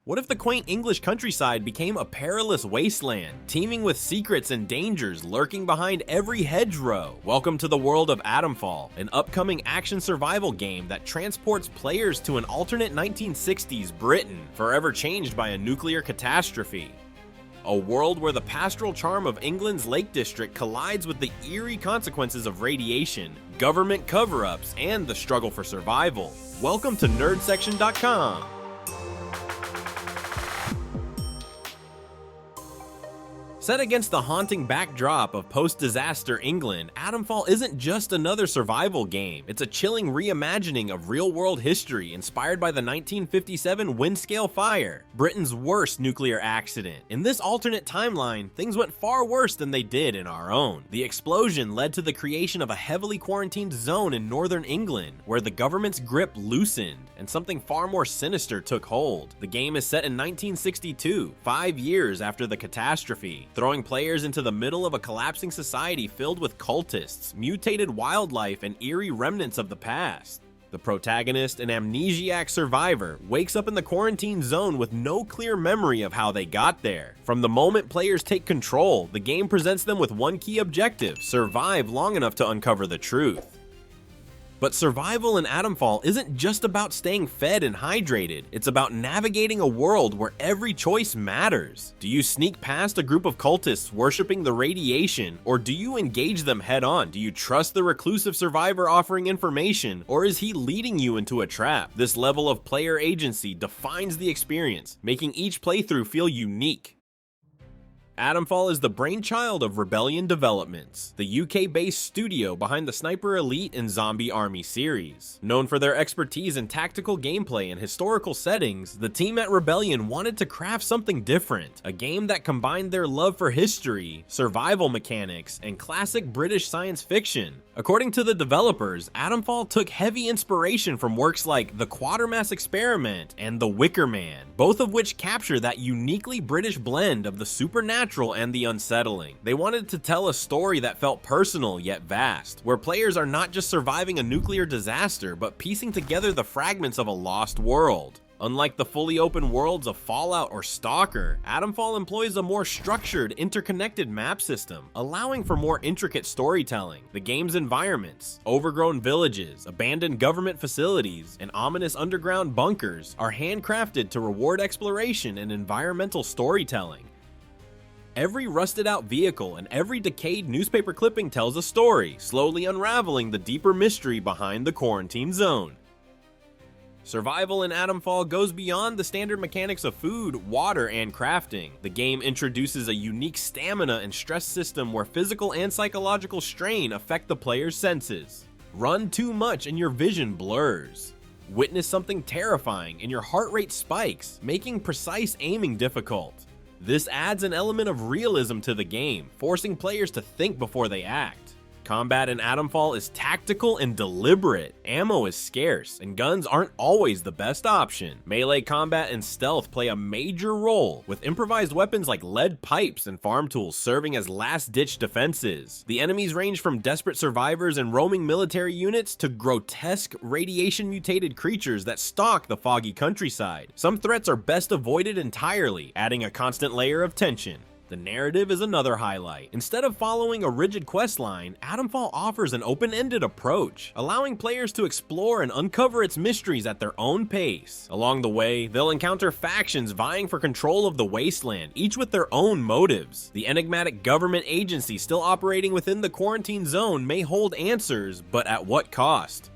What if the quaint English countryside became a perilous wasteland, teeming with secrets and dangers lurking behind every hedgerow? Welcome to the world of Atomfall, an upcoming action survival game that transports players to an alternate 1960s Britain, forever changed by a nuclear catastrophe. A world where the pastoral charm of England's Lake District collides with the eerie consequences of radiation, government cover-ups, and the struggle for survival. Welcome to nerdsection.com. Set against the haunting backdrop of post-disaster England, Atomfall isn't just another survival game. It's a chilling reimagining of real-world history inspired by the 1957 Windscale fire, Britain's worst nuclear accident. In this alternate timeline, things went far worse than they did in our own. The explosion led to the creation of a heavily quarantined zone in northern England, where the government's grip loosened, and something far more sinister took hold. The game is set in 1962, 5 years after the catastrophe, throwing players into the middle of a collapsing society filled with cultists, mutated wildlife, and eerie remnants of the past. The protagonist, an amnesiac survivor, wakes up in the quarantine zone with no clear memory of how they got there. From the moment players take control, the game presents them with one key objective: survive long enough to uncover the truth. But survival in Atomfall isn't just about staying fed and hydrated, it's about navigating a world where every choice matters. Do you sneak past a group of cultists worshipping the radiation, or do you engage them head on? Do you trust the reclusive survivor offering information, or is he leading you into a trap? This level of player agency defines the experience, making each playthrough feel unique. Atomfall is the brainchild of Rebellion Developments, the UK-based studio behind the Sniper Elite and Zombie Army series. Known for their expertise in tactical gameplay and historical settings, the team at Rebellion wanted to craft something different, a game that combined their love for history, survival mechanics, and classic British science fiction. According to the developers, Atomfall took heavy inspiration from works like The Quatermass Experiment and The Wicker Man, both of which capture that uniquely British blend of the supernatural and the unsettling. They wanted to tell a story that felt personal yet vast, where players are not just surviving a nuclear disaster, but piecing together the fragments of a lost world. Unlike the fully open worlds of Fallout or STALKER, Atomfall employs a more structured, interconnected map system, allowing for more intricate storytelling. The game's environments, overgrown villages, abandoned government facilities, and ominous underground bunkers are handcrafted to reward exploration and environmental storytelling. Every rusted-out vehicle and every decayed newspaper clipping tells a story, slowly unraveling the deeper mystery behind the quarantine zone. Survival in Atomfall goes beyond the standard mechanics of food, water, and crafting. The game introduces a unique stamina and stress system where physical and psychological strain affect the player's senses. Run too much and your vision blurs. Witness something terrifying and your heart rate spikes, making precise aiming difficult. This adds an element of realism to the game, forcing players to think before they act. Combat in Atomfall is tactical and deliberate. Ammo is scarce, and guns aren't always the best option. Melee combat and stealth play a major role, with improvised weapons like lead pipes and farm tools serving as last-ditch defenses. The enemies range from desperate survivors and roaming military units to grotesque, radiation-mutated creatures that stalk the foggy countryside. Some threats are best avoided entirely, adding a constant layer of tension. The narrative is another highlight. Instead of following a rigid questline, Atomfall offers an open-ended approach, allowing players to explore and uncover its mysteries at their own pace. Along the way, they'll encounter factions vying for control of the wasteland, each with their own motives. The enigmatic government agency still operating within the quarantine zone may hold answers, but at what cost?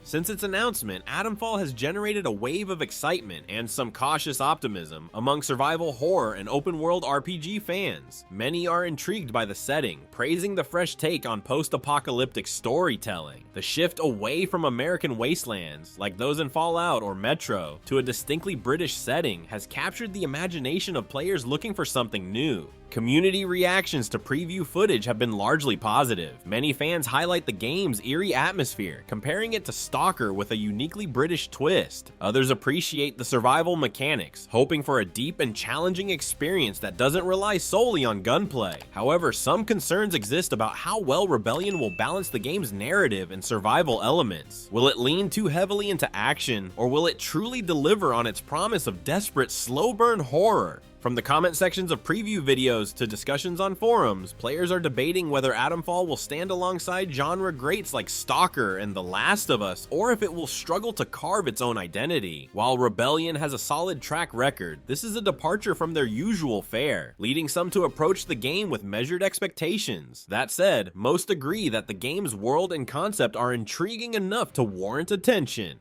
Since its announcement, Atomfall has generated a wave of excitement and some cautious optimism among survival horror and open-world RPG fans. Many are intrigued by the setting, praising the fresh take on post-apocalyptic storytelling. The shift away from American wastelands, like those in Fallout or Metro, to a distinctly British setting has captured the imagination of players looking for something new. Community reactions to preview footage have been largely positive. Many fans highlight the game's eerie atmosphere, comparing it to STALKER with a uniquely British twist. Others appreciate the survival mechanics, hoping for a deep and challenging experience that doesn't rely solely on gunplay. However, some concerns exist about how well Rebellion will balance the game's narrative and survival elements. Will it lean too heavily into action, or will it truly deliver on its promise of desperate, slow-burn horror? From the comment sections of preview videos to discussions on forums, players are debating whether Atomfall will stand alongside genre greats like STALKER and The Last of Us, or if it will struggle to carve its own identity. While Rebellion has a solid track record, this is a departure from their usual fare, leading some to approach the game with measured expectations. That said, most agree that the game's world and concept are intriguing enough to warrant attention.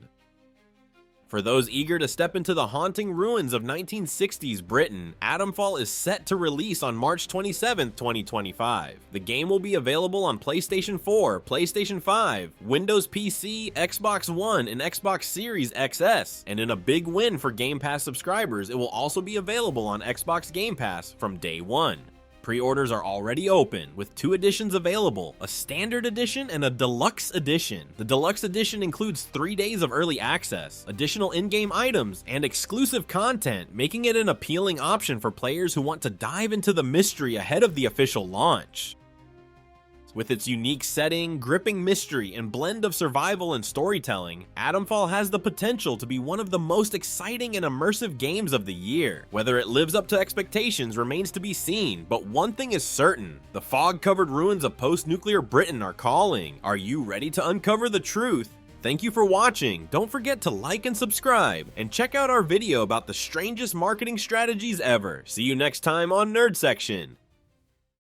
For those eager to step into the haunting ruins of 1960s Britain, Atomfall is set to release on March 27, 2025. The game will be available on PlayStation 4, PlayStation 5, Windows PC, Xbox One, and Xbox Series XS, and in a big win for Game Pass subscribers, it will also be available on Xbox Game Pass from day one. Pre-orders are already open, with 2 editions available, a standard edition and a deluxe edition. The deluxe edition includes 3 days of early access, additional in-game items, and exclusive content, making it an appealing option for players who want to dive into the mystery ahead of the official launch. With its unique setting, gripping mystery, and blend of survival and storytelling, Atomfall has the potential to be one of the most exciting and immersive games of the year. Whether it lives up to expectations remains to be seen, but one thing is certain: the fog-covered ruins of post-nuclear Britain are calling. Are you ready to uncover the truth? Thank you for watching. Don't forget to like and subscribe, and check out our video about the strangest marketing strategies ever. See you next time on Nerd Section.